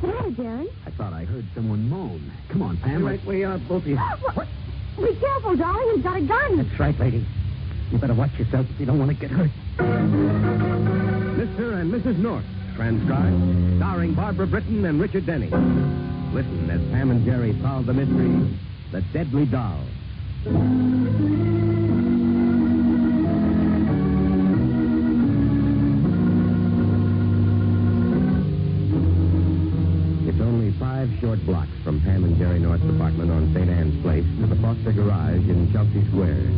the matter, Jerry? I thought I heard someone moan. Come on, Pam. Right where you are, both of you. What? Be careful, darling. He's got a gun. That's right, lady. You better watch yourself if you don't want to get hurt. Mr. and Mrs. North, transcribed, starring Barbara Britton and Richard Denny. Listen as Pam and Jerry solve the mystery, The Deadly Doll. It's only 5 short blocks from Pam and Jerry North's apartment on St. Anne's Place to the Foster Garage in Chelsea Square.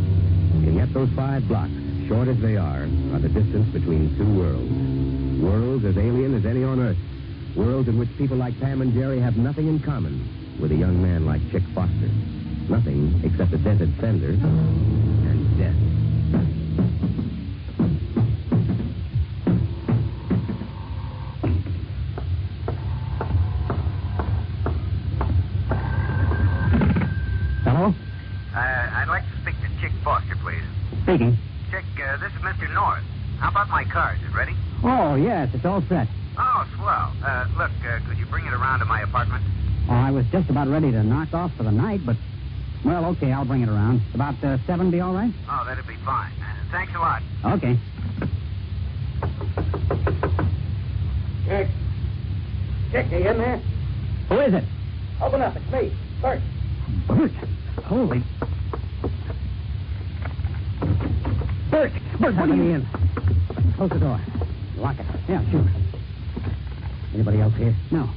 And yet those 5 blocks, short as they are the distance between 2 worlds. Worlds as alien as any on Earth. Worlds in which people like Pam and Jerry have nothing in common with a young man like Chick Foster. Nothing except a dented fender and death. Hello? I'd like to speak to Chick Foster, please. Speaking. Chick, this is Mr. North. How about my car? Is it ready? Oh, yes, it's all set. Oh, swell. Look, could you bring it around to my apartment? Oh, I was just about ready to knock off for the night, but... Well, okay, I'll bring it around. About 7 be all right? Oh, that'd be fine. Thanks a lot. Okay. Chick. Chick, are you in there? Who is it? Open up. It's me. Bert. Bert. Holy... Bert, what are you in? Close the door. Lock it. Yeah, sure. Anybody else here? No.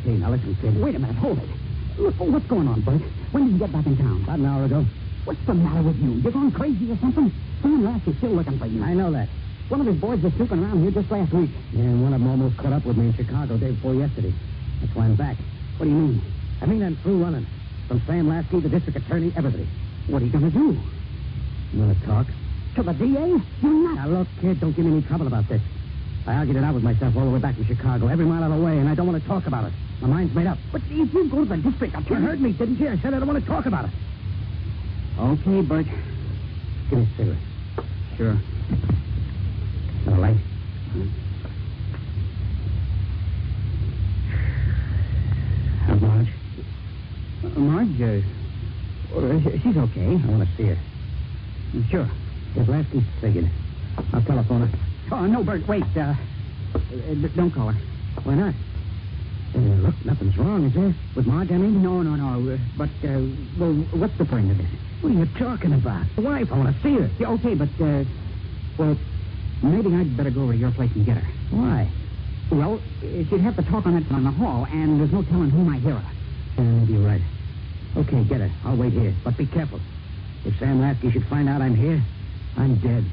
Okay, now listen, kid. Wait a minute. Hold it. Look, what's going on, Bert? When did you get back in town? About an hour ago. What's the matter with you? You gone crazy or something? Sam Lashy's still looking for you. I know that. One of his boys was snooping around here just last week. Yeah, and one of them almost caught up with me in Chicago day before yesterday. That's why I'm back. What do you mean? I mean I'm through running. From Sam Lasky, the district attorney, everybody. What are you going to do? You want to talk? To the DA? You're not. Now, look, kid, don't give me any trouble about this. I argued it out with myself all the way back from Chicago, every mile of the way, and I don't want to talk about it. My mind's made up. But if you go to the district attorney... You heard me, didn't you? I said I don't want to talk about it. Okay, Bert. Give me a cigarette. Sure. All right. How's Marge? Marge, she's okay. I want to see her. Sure. If Lasky figured. I'll telephone her. Oh, no, Bert, wait. Don't call her. Why not? Look, nothing's wrong, is there? With Marge, I mean? No. But, well, what's the point of this? What are you talking about? The wife, I want to see her. Yeah, okay, but, well, maybe I'd better go over to your place and get her. Why? Well, she'd have to talk on that on the hall, and there's no telling who might hear her. Maybe you're right. Okay, get her. I'll wait here, but be careful. If Sam Lasky should find out I'm here, I'm dead.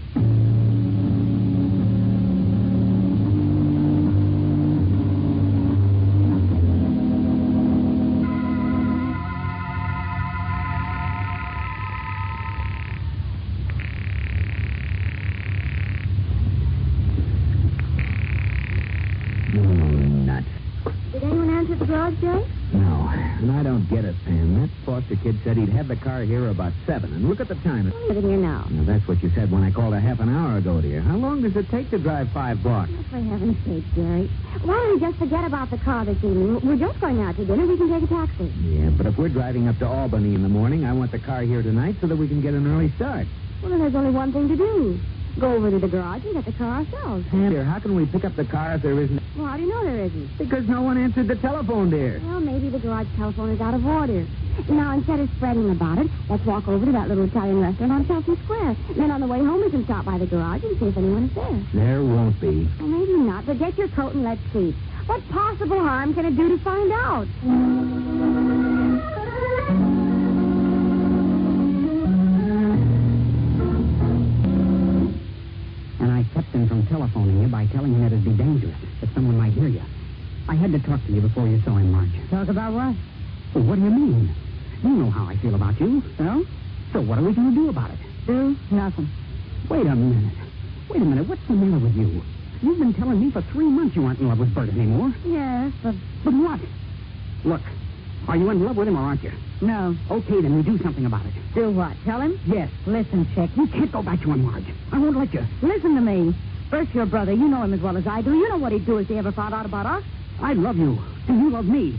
Nuts. Did anyone answer the garage, Jerry? No, and I don't get it, Pam. That Foster kid said he'd have the car here about 7, and look at the time. I'm living here now. Now, that's what you said when I called a half an hour ago, dear. How long does it take to drive 5 blocks? Oh, for heaven's sake, Jerry. Why don't we just forget about the car this evening? We're just going out to dinner. We can take a taxi. Yeah, but if we're driving up to Albany in the morning, I want the car here tonight so that we can get an early start. Well, then there's only one thing to do. Go over to the garage and get the car ourselves. Pam, dear, how can we pick up the car if there isn't... Well, how do you know there isn't? Because no one answered the telephone, dear. Well, maybe the garage telephone is out of order. Now, instead of spreading about it, let's walk over to that little Italian restaurant on Chelsea Square. Then on the way home, we can stop by the garage and see if anyone is there. There won't be. Well, maybe not, but get your coat and let's see. What possible harm can it do to find out? And I kept him from telephoning you by telling him it'd be dangerous, that someone might hear you. I had to talk to you before you saw him, Marge. Talk about what? Well, what do you mean? You know how I feel about you. Well? So what are we going to do about it? Do? Nothing. Wait a minute. What's the matter with you? You've been telling me for 3 months you aren't in love with Bert anymore. Yes, but... But what? Look, are you in love with him or aren't you? No. Okay, then we do something about it. Do what? Tell him? Yes. Listen, Chick. You can't go back to him, Marge. I won't let you. Listen to me. Bert's your brother. You know him as well as I do. You know what he'd do if he ever found out about us. I love you, and you love me.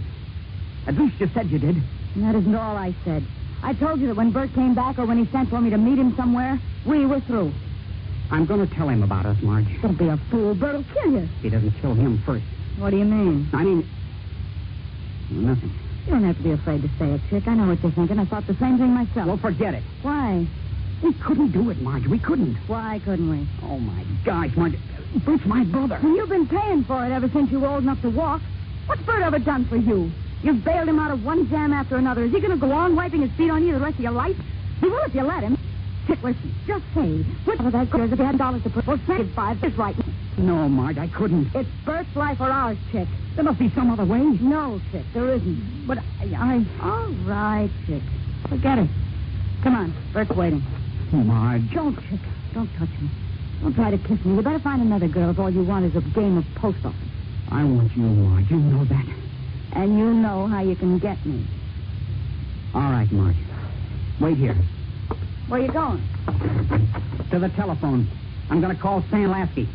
At least you said you did. That isn't all I said. I told you that when Bert came back or when he sent for me to meet him somewhere, we were through. I'm going to tell him about us, Marge. Don't be a fool. Bert will kill you. He doesn't kill him first. What do you mean? I mean... nothing. You don't have to be afraid to say it, Chick. I know what you're thinking. I thought the same thing myself. Well, forget it. Why? We couldn't do it, Marge. We couldn't. Why couldn't we? Oh, my gosh, Marge. Bert's my brother. And you've been paying for it ever since you were old enough to walk. What's Bert ever done for you? You've bailed him out of one jam after another. Is he going to go on wiping his feet on you the rest of your life? He will if you let him. Chick, listen. Just say, what of that girl if he had $1 to put? Well, say 5 is right. No, Marge, I couldn't. It's Bert's life or ours, Chick. There must be some other way. No, Chick, there isn't. But I... All right, Chick. Forget it. Come on, Bert's waiting. Marge. Don't, Chick. Don't touch me. Don't try to kiss me. You better find another girl if all you want is a game of post office. I want you, Marge. You know that. And you know how you can get me. All right, Marge. Wait here. Where you going? To the telephone. I'm going to call Sam Lasky.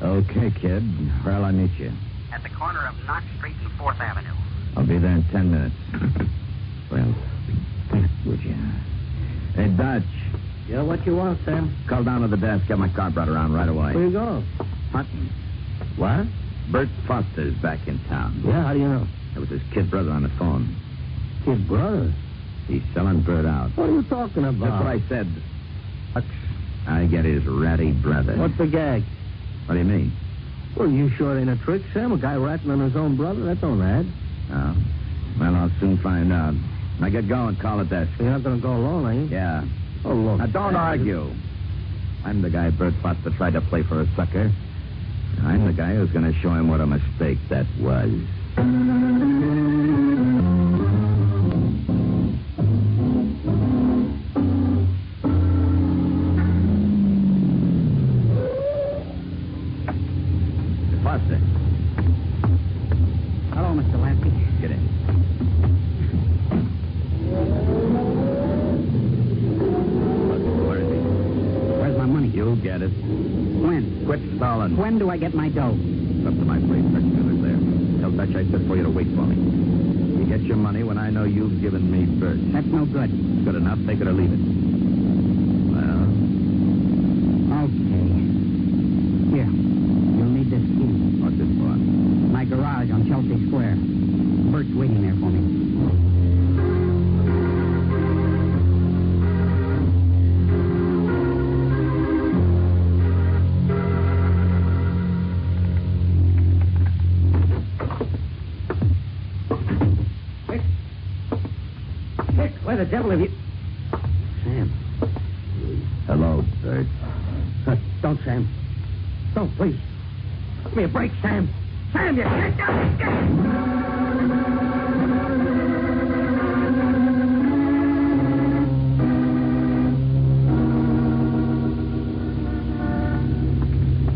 Okay, kid. Where'll I meet you? At the corner of Knox Street and 4th Avenue. I'll be there in 10 minutes. Well, would you? Hey, Dutch. Yeah, what you want, Sam? Call down to the desk. Get my car brought around right away. Where you go? Hunting. What? Bert Foster's back in town. Yeah, how do you know? There was his kid brother on the phone. His brother? He's selling Bert out. What are you talking about? That's what I said. I get his ratty brother. What's the gag? What do you mean? Well, you sure ain't a trick, Sam. A guy ratting on his own brother. That don't add. Oh. Well, I'll soon find out. Now get going. Call it that. You're not going to go alone, are you? Yeah. Oh, look. Now, don't argue. I'm the guy Bert Foster tried to play for a sucker. I'm the guy who's going to show him what a mistake that was. Foster. Hello, Mr. Lasky. Get in. Where is he? Where's my money? You'll get it. When? Quit stalling. When do I get my dough? Up to my place. That's there. Tell Dutch I said for you to wait for me. You get your money when I know you've given me Bert. That's no good. Good enough. Take it or leave it. Well, Okay. Here. You'll need this key. what's it for? My garage on Chelsea Square. Bert's waiting there for me. Dick, where the devil have you... Sam. Hello, Bert. Don't, Sam. Don't, please. Give me a break, Sam. Sam, you can't...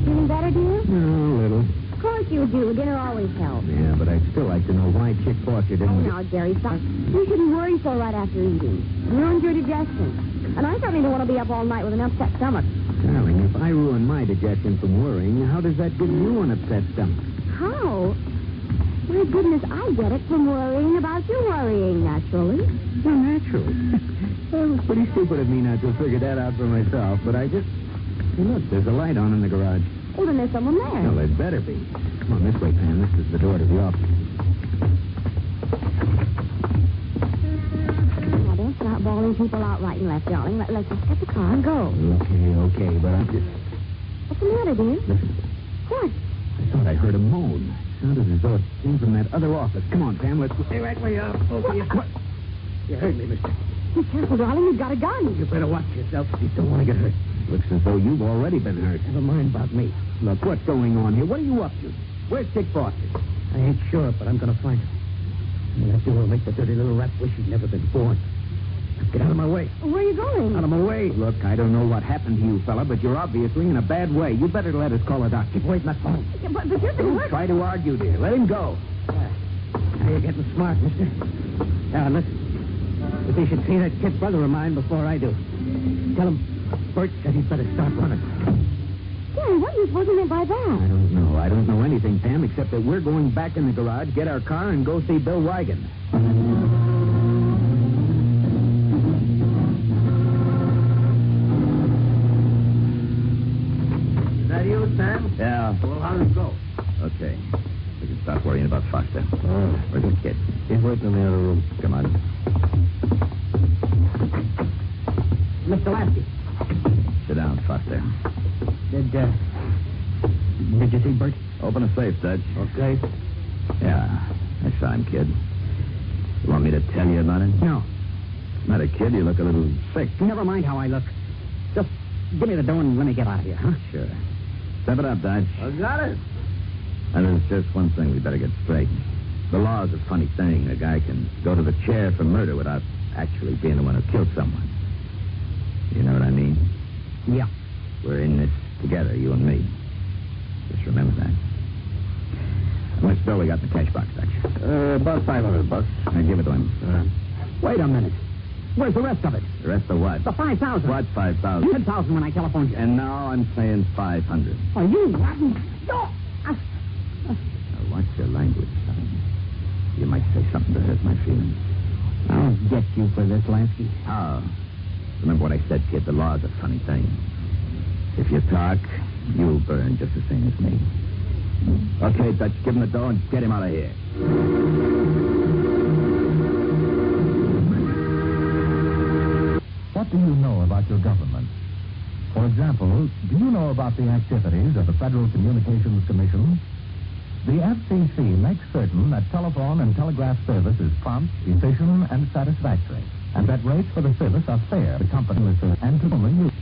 Feeling better, dear? No, a little. Of course you do. Dinner always helps. Yeah, but I'd still like to know why Chick Foster Oh, didn't... now, Jerry, stop. You shouldn't worry so right after eating. It ruins your digestion. And I certainly don't want to be up all night with an upset stomach. Darling, if I ruin my digestion from worrying, how does that give you an upset stomach? How? My goodness, I get it from worrying about you worrying, naturally. Well, naturally. Well, it was pretty stupid of me not to have figured that out for myself, but I just... Hey, look, there's a light on in the garage. Oh, then there's someone there. Well, there better be. Come on, this way, Pam. This is the door to the office. Now, don't start bawling people out right and left, darling. Let's just get the car and go. Okay, but I'm just... What's the matter, dear? Listen, What? I thought I heard a moan. Sounded as though it came from that other office. Come on, Pam, let's go. Stay right where you are, both of you. What? You heard me, mister. Be careful, darling. You've got a gun. You better watch yourself if you don't want to get hurt. Looks as though you've already been hurt. Never mind about me. Look, what's going on here? What are you up to? Where's Chick Foster? I ain't sure, but I'm going to find him. And when I do, I'll make the dirty little rat wish he'd never been born. Get out of my way. Where are you going? Out of my way. Look, I don't know what happened to you, fella, but you're obviously in a bad way. You better let us call a doctor. Keep away from that phone. Yeah, but you've been hurt. Try to argue, dear. Let him go. Now you're getting smart, mister. Now, listen. If he should see that kid brother of mine before I do. Tell him Bert said he'd better start running. Gary, what are you supposed to mean by that? I don't know. I don't know anything, Pam, except that we're going back in the garage, get our car, and go see Bill Wigan. Is that you, Sam? Yeah. Well, how did it go? Okay. We can stop worrying about Foster. Where's the kid? He's waiting in the other room. Come on. Mr. Lasky, Sit down, Foster. did you see Bert? Open a safe, Dutch. Okay. Yeah. I saw him, kid. You want me to tell you about it? No. Not a kid. You look a little sick. Never mind how I look. Just give me the dough and let me get out of here, huh? Sure. Step it up, Dutch. I got it. And there's just one thing we better get straight. The law is a funny thing. A guy can go to the chair for murder without actually being the one who killed someone. You know what I mean? Yeah. We're in this together, you and me. Just remember that. How much dough we got in the cash box, Dutch? About $500. I give it to him. Wait a minute. Where's the rest of it? The rest of what? The 5,000. What 5,000? 10,000 when I telephoned you. And now I'm saying 500. Are you rotten? No. Now, watch your language, son. You might say something to hurt my feelings. I'll get you for this, Lasky. Oh. Remember what I said, kid. The law is a funny thing. If you talk, you'll burn just the same as me. Okay, Dutch, give him the dough and get him out of here. What do you know about your government? For example, do you know about the activities of the Federal Communications Commission? The FCC makes certain that telephone and telegraph service is prompt, efficient, and satisfactory, and that rates for the service are fair to company listeners and to only use.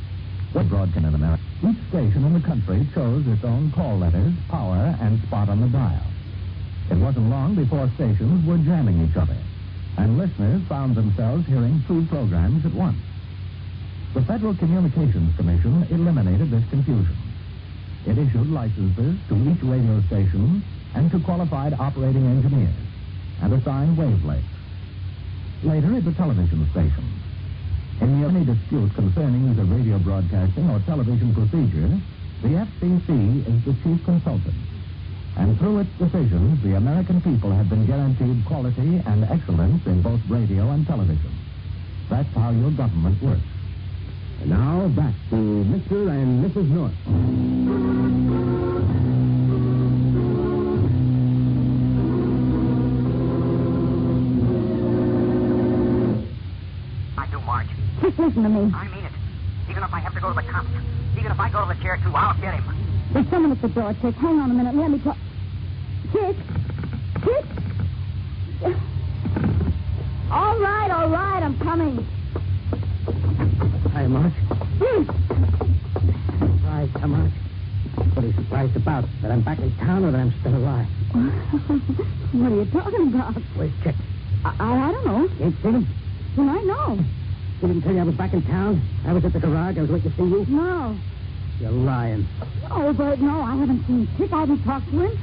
What broadcast in America? Each station in the country chose its own call letters, power, and spot on the dial. It wasn't long before stations were jamming each other, and listeners found themselves hearing two programs at once. The Federal Communications Commission eliminated this confusion. It issued licenses to each radio station and to qualified operating engineers, and assigned wavelengths. Later, at the television stations. In any dispute concerning either radio broadcasting or television procedure, the FCC is the chief consultant. And through its decisions, the American people have been guaranteed quality and excellence in both radio and television. That's how your government works. And now, back to Mr. and Mrs. North. I do, Marge. Just listen to me. I mean it. Even if I have to go to the cops. Even if I go to the chair, too, I'll get him. There's someone at the door, Chick. Hang on a minute. Let me talk. Chick? Chick? All right. I'm coming. Hi, Marge. Hmm. Surprised, huh, Marge? What are you surprised about? That I'm back in town or that I'm still alive? What are you talking about? Where's Chick? I don't know. You ain't seen him? You might know. He didn't tell you I was back in town? I was at the garage. I was waiting to see you? No. You're lying. No, Bert, no. I haven't seen Chick. I haven't talked to him.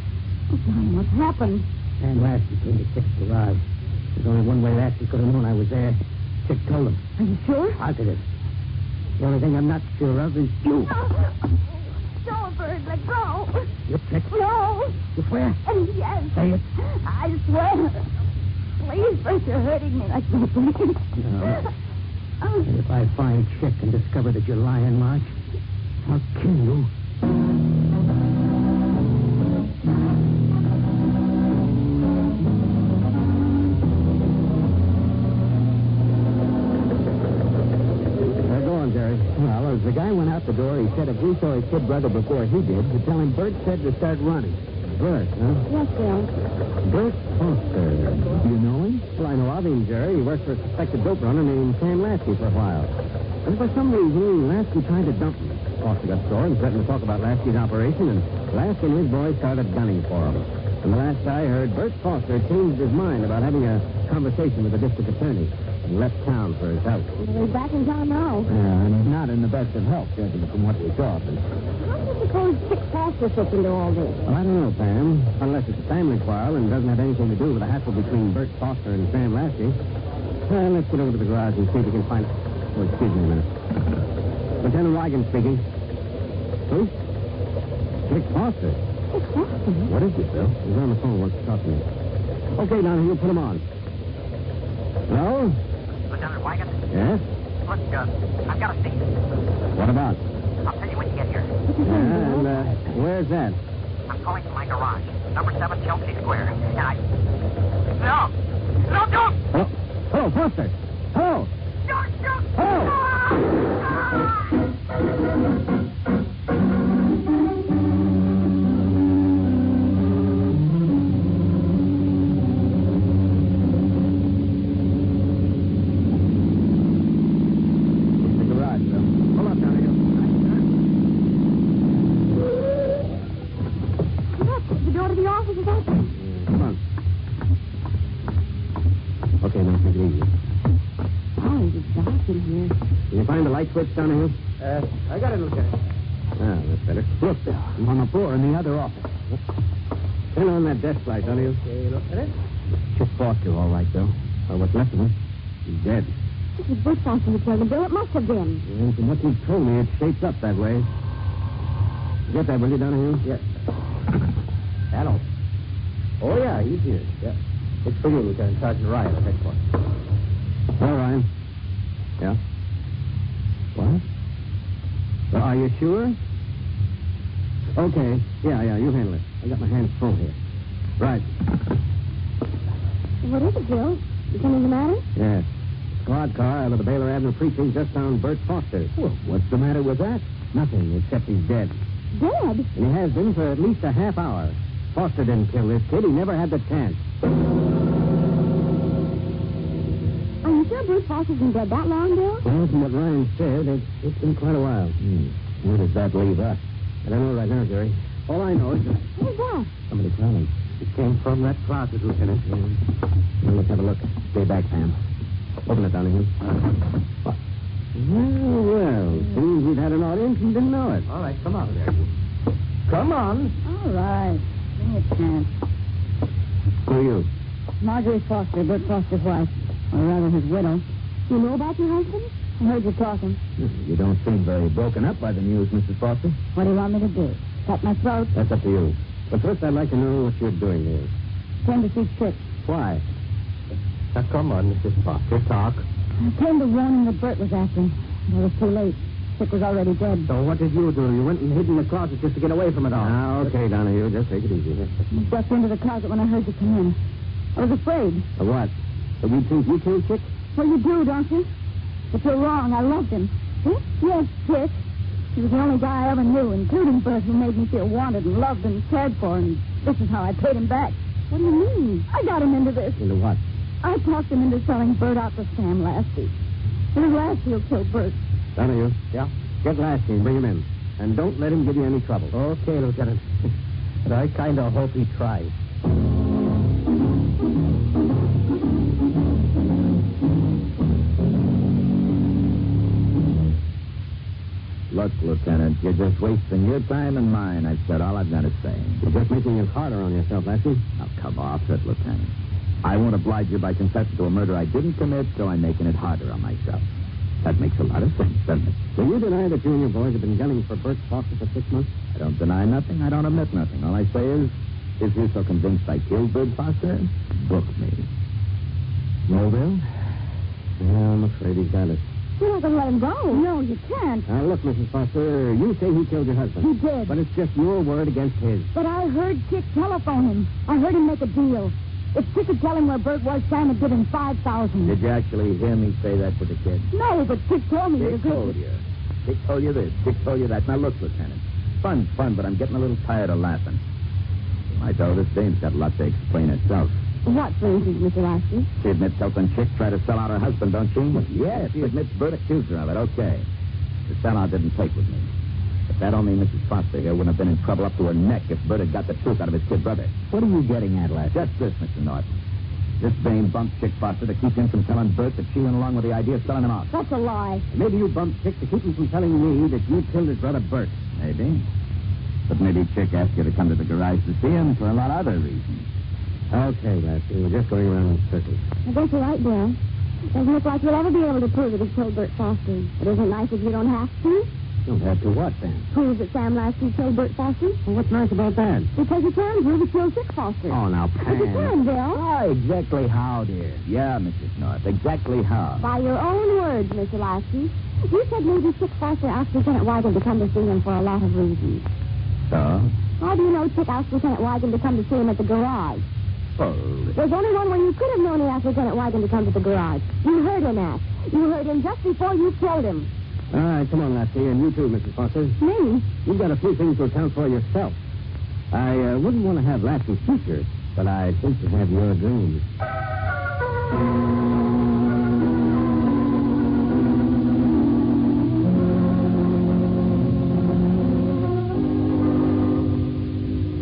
Oh, darling, what's happened? And Lasky came to Chick's garage. There's only one way Lasky could have known I was there. Chick told him. Are you sure? Positive. The only thing I'm not sure of is you. No. Don't, Bert. Let go. You Chick? No. You swear? Yes. Say it. I swear. Please, Bert, you're hurting me like that. Please. No. And if I find Chick and discover that you're lying, Marge, I'll kill you. Go on, Jerry. Well, as the guy went out the door, he said if we saw his kid brother before he did, to tell him Bert said to start running. Bert, huh? Yes, Bill. Bert Foster. Do you know him? Well, I know of him, Jerry. He worked for a suspected dope runner named Sam Lasky for a while. And for some reason, Lasky tried to dump him. Foster got sore and threatened to talk about Lasky's operation, and Lasky and his boys started gunning for him. And the last I heard, Bert Foster changed his mind about having a conversation with the district attorney and left town for his house. He's back in town now. Yeah, and he's not in the best of health, judging from what we saw. How do you suppose Chick Foster fits into all this? Well, I don't know, Pam. Unless it's a family quarrel and doesn't have anything to do with the hassle between Bert Foster and Sam Lasky. Well, let's get over to the garage and see if we can find... Oh, excuse me a minute. Lieutenant Wigan speaking. Who? Chick Foster. Chick Foster? What is it, Bill? He's on the phone. Wants to talk to me. Okay, Donahue, put him on. Hello? Lieutenant Wigan? Yes? Look, I've got a seat. What about? I'll tell you when you get here. And where's that? I'm calling from my garage, number 7 Chelsea Square. And I... No! No, don't! Hello? Hello, Foster. Hello? Don't! The garage, Bill. Hold up, Donahue. Look, the door to the office is open. Come on. Okay, now take it easy. Oh, it's dark in here. Can you find the light switch, Donahue? I got it, Lieutenant. Ah, that's better. Look, Bill. I'm on the floor in the other office. Turn on that desk light, Donahue. Okay, Lieutenant. Chick Foster, all right, Bill. Well, what's left of him? He's dead. This is Bert Foster who killed him, Bill. It must have been. And from what you've told me, it shapes up that way. Get that, will you, Donahue? Yeah. Hello. Oh, yeah, he's here. Yeah. It's for you, Lieutenant Sergeant Ryan at headquarters. All right. Yeah? What? Well, are you sure? Okay. Yeah, you handle it. I got my hands full here. Right. What is it, Bill? Is something the matter? Yes. Squad car out of the Baylor Avenue precinct just found Bert Foster. Well, what's the matter with that? Nothing, except he's dead. Dead? And he has been for at least a half hour. Foster didn't kill this kid. He never had the chance. Are you sure Bert Foster's been dead that long, Bill? Well, from what Ryan said, it's been quite a while. Where does that leave us? I don't know right now, Jerry. All I know is that Who's that? somebody crawling. It came from that closet, Lieutenant. Well, let's have a look. Stay back, Sam. Open it, Donahue. What? Well, seems we've had an audience and didn't know it. All right, come on there. Come on. All right. Give me a chance. Who are you? Marjorie Foster, Bert Foster's wife. Or rather, his widow. You know about your husband? I heard you talking. You don't seem very broken up by the news, Mrs. Foster. What do you want me to do? Cut my throat? That's up to you. But first, I'd like to know what you're doing here. Came to see Chick. Why? Now, come on, Mrs. Foster. Talk. I came to warn him that Bert was after him. It was too late. Chick was already dead. So what did you do? You went and hid in the closet just to get away from it all. Now, okay, Donahue. Just take it easy. I stepped into the closet when I heard you come in. I was afraid. Of what? That you think you killed Chick? Well, you do, don't you? But you're wrong. I loved him. Yes, Chick. He was the only guy I ever knew, including Bert, who made me feel wanted and loved and cared for, and this is how I paid him back. What do you mean? I got him into this. Into what? I talked him into selling Bert out to Sam last week. It was Lashy who killed Bert. Donahue. Yeah? Get Lashy and bring him in. And don't let him give you any trouble. Okay, Lieutenant. But I kind of hope he tries. Look, Lieutenant, you're just wasting your time and mine. I've said all I've got to say. You're just making it harder on yourself, Lashy. Now, come off it, Lieutenant. I won't oblige you by confessing to a murder I didn't commit, so I'm making it harder on myself. That makes a lot of sense, doesn't it? Do you deny that you and your boys have been gunning for Bert Foster for 6 months? I don't deny nothing. I don't admit nothing. All I say is, if you're so convinced I killed Bert Foster, book me. No, Bill? Yeah, I'm afraid he's got it. You're not going to let him go. No, you can't. Now, look, Mrs. Foster, you say he killed your husband. He did. But it's just your word against his. But I heard Chick telephone him. I heard him make a deal. If Chick could tell him where Bert was, Sam would give him $5,000. Did you actually hear me say that to the kid? No, but Chick told me Chick told you. Chick told you this. Chick told you that. Now, look, Lieutenant. Fun's fun, but I'm getting a little tired of laughing. I tell this dame's got a lot to explain herself. What, for instance, Mr. Lasky? She admits helping Chick try to sell out her husband, don't she? Yes, she admits Bert accused her of it. Okay. The sellout didn't take with me. But that don't mean Mrs. Foster here wouldn't have been in trouble up to her neck if Bert had got the truth out of his kid brother. What are you getting at, Lasky? Just this, Mr. Norton. This dame bumped Chick Foster to keep him from telling Bert that she went along with the idea of selling him out. That's a lie. Maybe you bumped Chick to keep him from telling me that you killed his brother Bert. Maybe. But maybe Chick asked you to come to the garage to see him for a lot of other reasons. Okay, Lasky, we're just going around in circles. I guess you're right, Bill. Doesn't look like you'll ever be able to prove it if killed Bert Foster. It isn't nice if you don't have to. Don't have to what, then? Prove that Sam Lashy killed Bert Foster. Well, what's nice about that? Because you can prove he killed Chick Foster. Oh, now, But you Pam. can, Bill. Oh, exactly how, dear? Yeah, Mrs. North, exactly how. By your own words, Mr. Lasky. You said maybe Chick Foster asked Lieutenant Wigan to come to see him for a lot of reasons. So? How do you know Chick asked Lieutenant Wigan to come to see him at the garage? Well, There's only one way you could have known he asked Lieutenant Wigan to come to the garage. You heard him ask. You heard him just before you killed him. All right, come on, Lasky, and you too, Mrs. Foster. Me? You've got a few things to account for yourself. I wouldn't want to have Lasky's future, but I'd hate to have your dreams.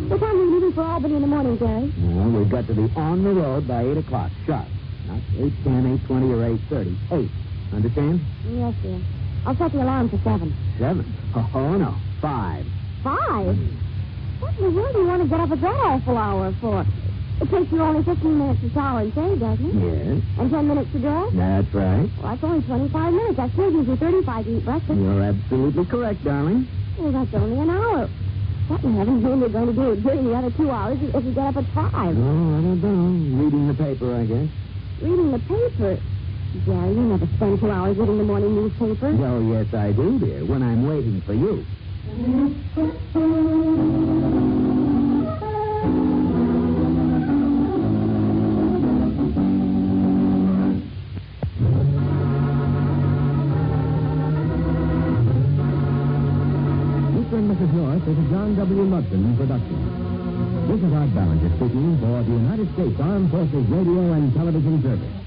What time are you leaving for Albany in the morning, Jerry? Well, we've got to be on the road by 8 o'clock, sharp. Not 8:10, 8:20, or 8:30. 8. Understand? Yes, dear. I'll set the alarm for 7. 7. Oh, no. 5. 5? What in the world do you want to get up at that awful hour for? It takes you only 15 minutes to shower and shave, doesn't it? Yes. And 10 minutes to dress? That's right. Well, that's only 25 minutes. That still gives you 35 to eat breakfast. You're absolutely correct, darling. Well, that's only an hour. What in heaven's name are you going to do during the other 2 hours if you get up at 5? Oh, I don't know. Reading the paper, I guess. Reading the paper? Jerry, you never spend 2 hours reading the morning newspaper. Oh, yes, I do, dear, when I'm waiting for you. Mr. and Mrs. North is a John W. Mudson production. This is Art Ballinger speaking for the United States Armed Forces Radio and Television Service.